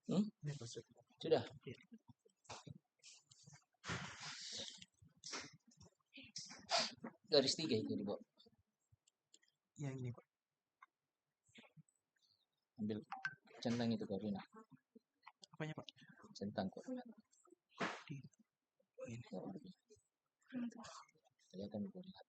Sudah. Garis 3 itu di bawah. Yang ini Pak. Ambil centang itu koordinat. Apanya Pak? Centang koordinat. Ini. Kelihatan koordinat.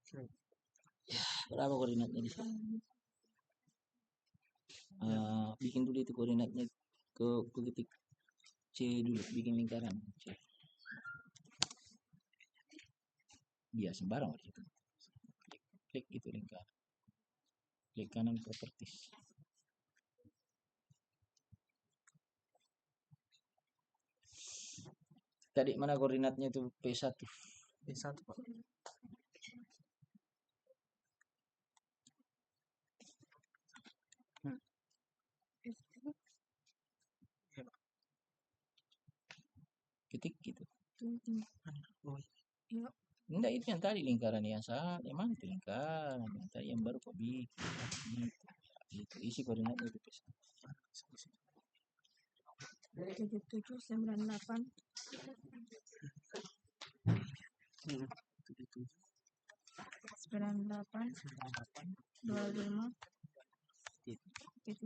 Sudah. Ya, berapa koordinatnya di sini? Bikin dulu itu koordinatnya ke titik C dulu, bikin lingkaran C. Biar sembarang waktu itu. Klik itu lingkaran. Klik kanan properties. Tadi mana koordinatnya itu P1? P1 Pak. Titik gitu. Oh, iya. Enggak, itu yang tadi lingkaran yang salah. Yang mana itu lingkaran? Yang tadi yang baru kok bikin. Itu isi koordinatnya itu P1. 7798 98 25 titik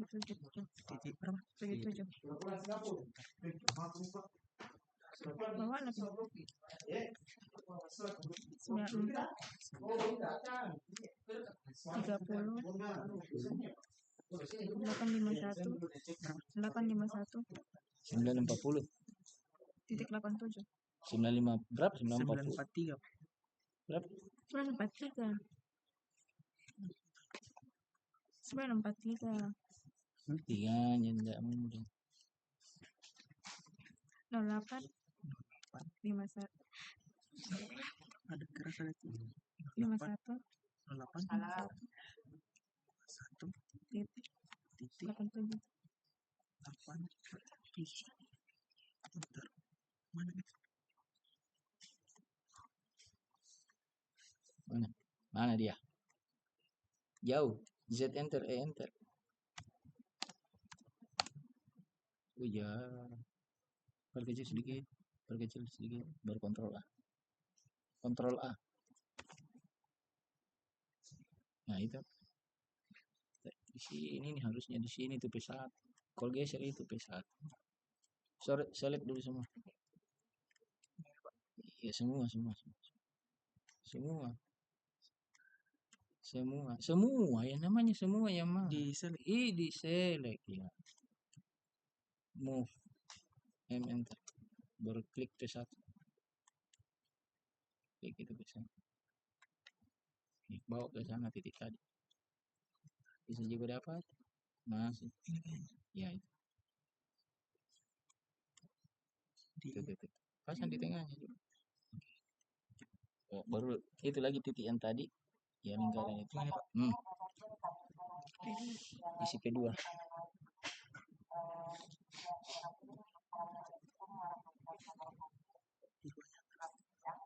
berapa? 77 bawa lagi 94 30 851 940. titik 87 95 berapa? 940. 943. Berapa? 943 943 Tiganya enggak mungkin. 08 51 Ada kerasa lagi. 51 8 1 titik titik 87 8 bentar. Mana itu? Mana dia? Jauh. Z enter, E enter. Oh ya. Perkecil sedikit, baru kontrol A. Kontrol A. Nah itu. Di sini nih harusnya di sini tuh P1. Kalau geser itu P1. Select dulu semua. Iya semua. Semua ya namanya semua yang mana? Di select. Di select ya. Move. Enter. Baru klik P1. Klik itu P1. Bawa ke sana titik tadi. Bisa juga dapat. Masih. Ya itu. Itu. Pasang di tengahnya juga. Oh, baru itu lagi titik yang tadi. Ya lingkaran itu. Isi P2.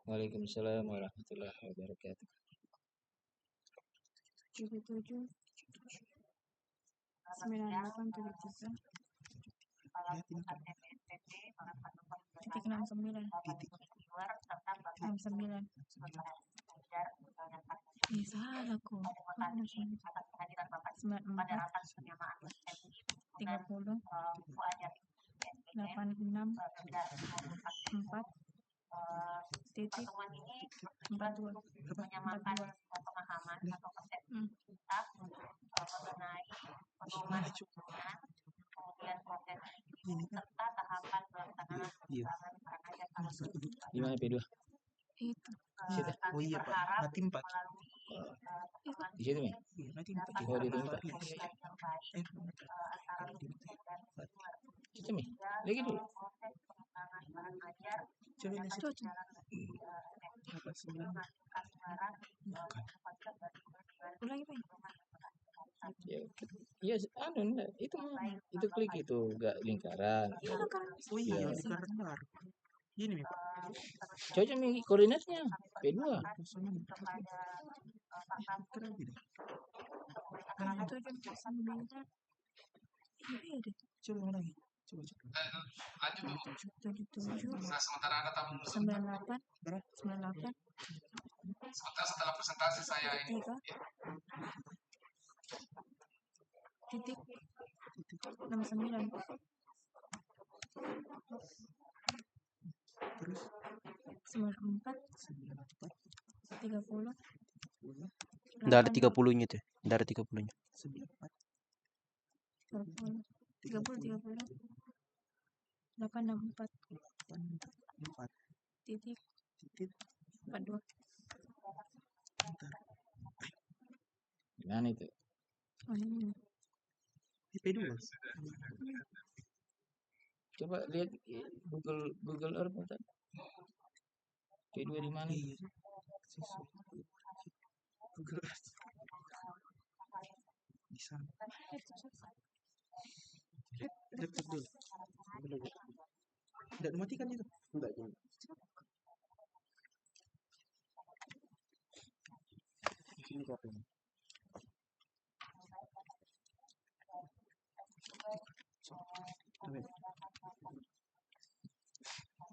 Waalaikumsalam warahmatullahi wabarakatuh. 77 9873 titik 69 ini salah kok 94 30 86 4 titik 42 42 pemahaman atau persepsi kita mengenai pedoman kemudian proses serta tahapan pelaksanaan Di mana P2? Itu. Situ. Oh iya Pak, nanti 4. Di situ nih. Iya, nanti 4. Oh, di tempat. Situ nih. Lagi dulu. Coba ini Cocok. apa 9? Bukan. Ulangi Pak. Ya, iya, enggak. Itu klik itu, enggak lingkaran. Iya lingkaran. Oh iya, Iya. lingkaran baru. Ini nih Pak. Cocok nih koordinatnya P2. Kosongan. Keren gini. 7,9. Iya deh. Coba ulangi. Coba. 77. Sementara Anda tamu 98. Berapa? 98. setelah presentasi saya ini 3. Titik 69. Terus 94. 94. 30. 10. Nggak ada 30-nya tuh. Nggak ada 30-nya. 94. 30. 864. 4. Titik Titik. 42. Bentar. Gimana itu? Oh ini. P2. Coba lihat Google Earth bentar. P2 di mana? Iya. Google Earth. Di sana. Laptop dulu. Enggak dimatikan itu? Enggak. Ini apa ini?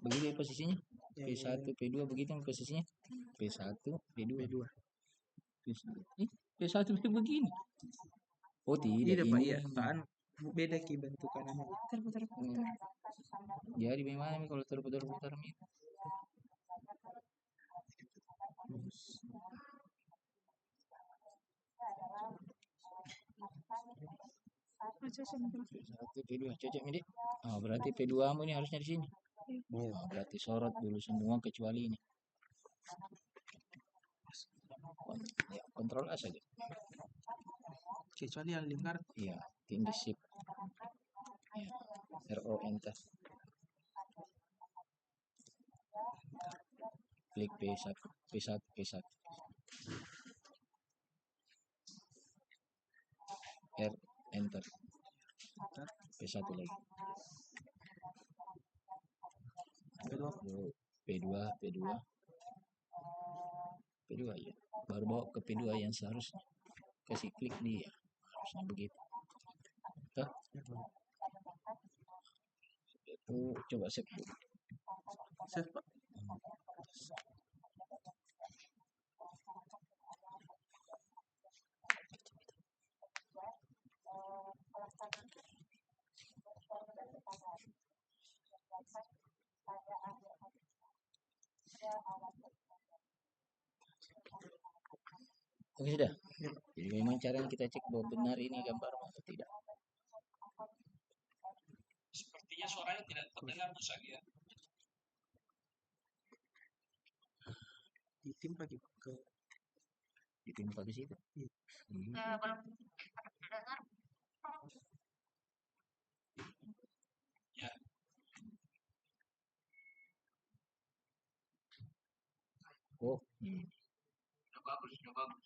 Begitu posisinya. Ya, P1, P2 begitu posisinya. P1, P2. P1 begini. Oh tidak, Tidak Pak, ini. iya. Apaan? Beda ki bentukannya. Terputar-putar. Jadi bagaimana nih kalau terputar-putar nih? Satu P2 cocok nih. Oh, berarti P2 mu ini harusnya di sini. Oh, berarti sorot dulu semua kecuali ini. Ya, kontrol A saja. Kecuali yang lingkaran. Iya, tinggi shift. Ya. RO enter. Klik P1, P1, P1. R enter. P1 lagi. P2, P2. P2 ya. Baru bawa ke P2 yang seharusnya. Kasih klik dia. Harusnya begitu. Tuh. Itu coba save dulu. Save Pak. Oke sudah. Jadi memang cara yang kita cek bahwa benar ini gambar atau tidak. sepertinya suaranya tidak terdengar rusak ya. Ditimpa gitu ke Ditimpa ke situ. Belum terdengar. Ya. Oh, Sudah bagus, sudah bagus.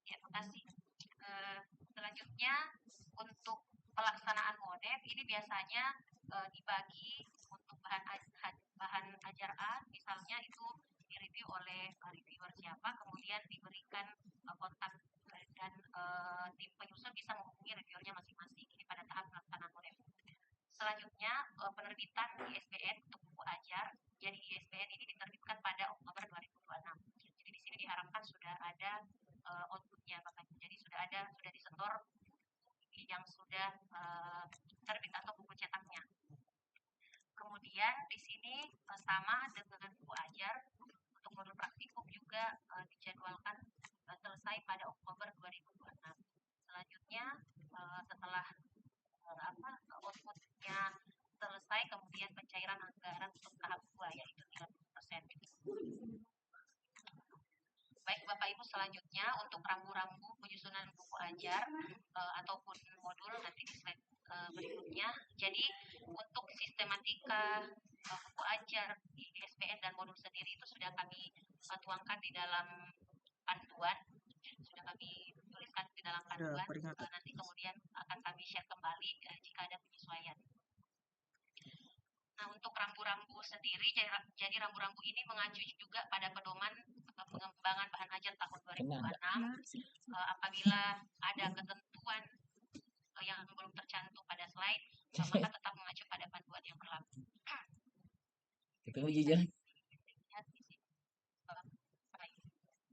Ya, makasih. Selanjutnya untuk pelaksanaan model ini biasanya dibagi untuk bahan ajar A, misalnya itu direview oleh reviewer siapa, kemudian diberikan kontak dan tim penyusun bisa menghubungi reviewernya masing-masing. Ini pada tahap pelaksanaan model. Selanjutnya penerbitan ISBN untuk buku ajar. Jadi ISBN ini diterbitkan pada Oktober 2026. Jadi di sini diharapkan sudah ada outputnya, bahkan jadi sudah disetor yang sudah terbit atau buku cetaknya. Kemudian di sini sama dengan buku ajar untuk modul praktikum juga dijadwalkan selesai pada Oktober 2026. Selanjutnya setelah selanjutnya untuk rambu-rambu penyusunan buku ajar ataupun modul nanti di slide berikutnya. Jadi untuk sistematika buku ajar di SPN dan modul sendiri itu sudah kami tuangkan di dalam panduan, sudah kami tuliskan di dalam panduan. peringatan. Nanti kemudian akan kami share kembali jika ada penyesuaian. Nah, untuk rambu-rambu sendiri, jadi rambu-rambu ini mengacu juga pada pedoman pengembangan bahan ajar tahun 2026. Apabila ada ketentuan yang belum tercantum pada slide, maka tetap mengacu pada panduan yang berlaku. Kita uji jalan. Lihat di sini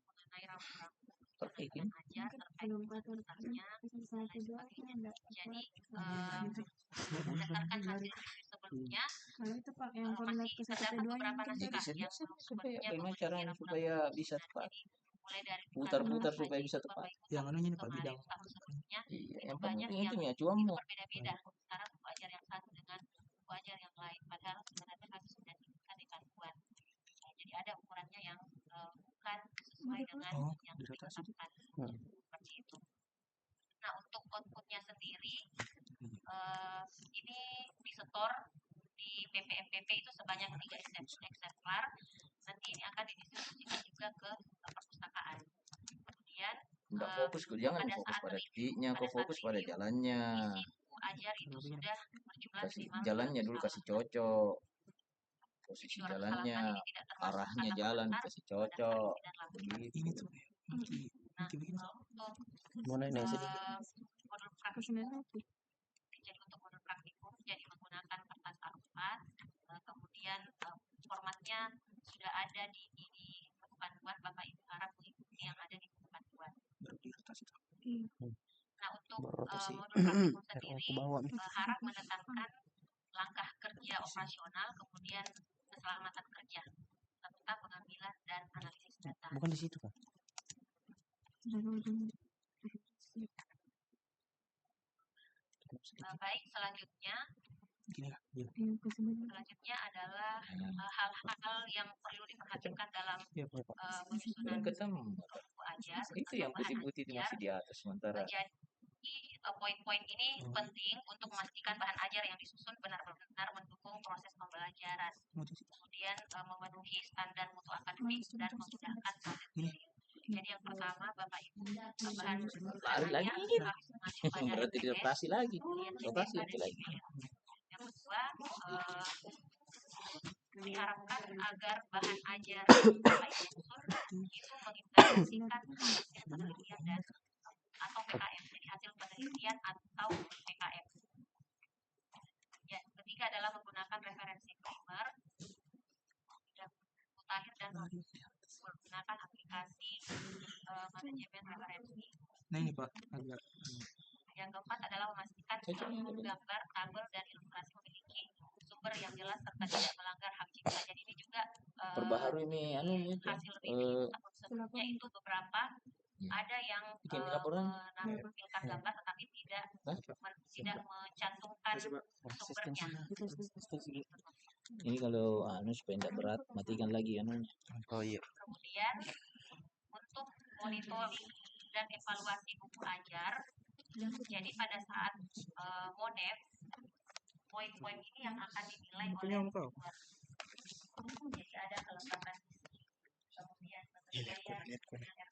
mengenai rambu-rambu Oke, bahan ajar terkait dengan dasarnya dan lain sebagainya. Jadi berdasarkan hasil review sebelumnya, Kalau itu Pak yang masih koordinat ke terdapat kedua beberapa Jadi naskah yang supaya sepertinya bagaimana memiliki caranya rambu-rambu supaya bisa khusus. tepat. Jadi mulai dari Putar-putar Bapak supaya Haji, bisa Bapak tepat. Ibu Yang tahun anunya nih Pak, kemarin, bidang. tahun sebelumnya Iya, itu yang banyak penting yang itu ya itu cuamu. berbeda-beda antara buku ajar yang satu dengan buku ajar yang lain. Padahal sebenarnya kami sudah tingkatkan di panduan. Jadi ada ukurannya yang bukan sesuai dengan yang dirotasi. ditetapkan seperti itu. Nah, untuk outputnya sendiri ini disetor di PPMPP itu sebanyak 3 eksemplar. Nanti ini akan didistribusikan juga ke perpustakaan. Kemudian Enggak fokus, jangan pada fokus saat pada review, titiknya, pada kok saat fokus pada review, jalannya. isi buku ajar itu sudah berjumlah Kasih minimal jalannya dulu 200 kasih halaman. cocok. Posisi 200 jalannya, halaman ini tidak termasuk arahnya kata jalan komentar kasih pada cocok. isi dan lampu. Begitu. Ini tuh. Nah, Bikin untuk Mana ini sih? modul praktikum, jadi untuk modul praktikum jadi menggunakan kertas A4, kemudian formatnya sudah ada di buku panduan. Bapak Ibu harap mengikuti yang ada di buku panduan. Nah, untuk modul praktikum sendiri harap menetapkan langkah kerja operasional, kemudian keselamatan kerja, serta pengambilan dan analisis data. Bukan di situ kan? Baik, selanjutnya adalah hal-hal yang perlu diperhatikan dalam penyusunan Belum ketemu. buku ajar. Itu yang putih-putih itu masih di atas sementara. Jadi poin-poin ini penting untuk memastikan bahan ajar yang disusun benar-benar mendukung proses pembelajaran, kemudian memenuhi standar mutu akademik dan memudahkan proses belajar. Jadi yang pertama, Bapak Ibu, bahan Lari lagi. harus mengacu pada Berarti SPS, rotasi lagi. kemudian Rotasi pada lagi. DPR. Yang kedua, diharapkan agar bahan ajar yang Bapak Ibu susun itu mengimplementasikan hasil penelitian dan atau PKM, jadi hasil penelitian atau PKM. Ya, ketiga adalah menggunakan referensi primer, mutakhir dan menggunakan aplikasi manajemen referensi. Nah ini Pak, agak Yang keempat adalah memastikan seluruh gambar, tabel, dan ilustrasi memiliki sumber yang jelas serta tidak melanggar hak cipta. Jadi ini juga Perbaharui ini hasil review tahun sebelumnya itu beberapa ada yang menampilkan gambar tetapi tidak mencantumkan sumbernya. Ini kalau supaya tidak berat, matikan lagi anunya. Oh iya. Kemudian untuk monitoring dan evaluasi buku ajar, jadi pada saat modef, poin-poin ini yang akan dinilai oleh reviewer. Jadi ada kelengkapan isi, kemudian penelitian,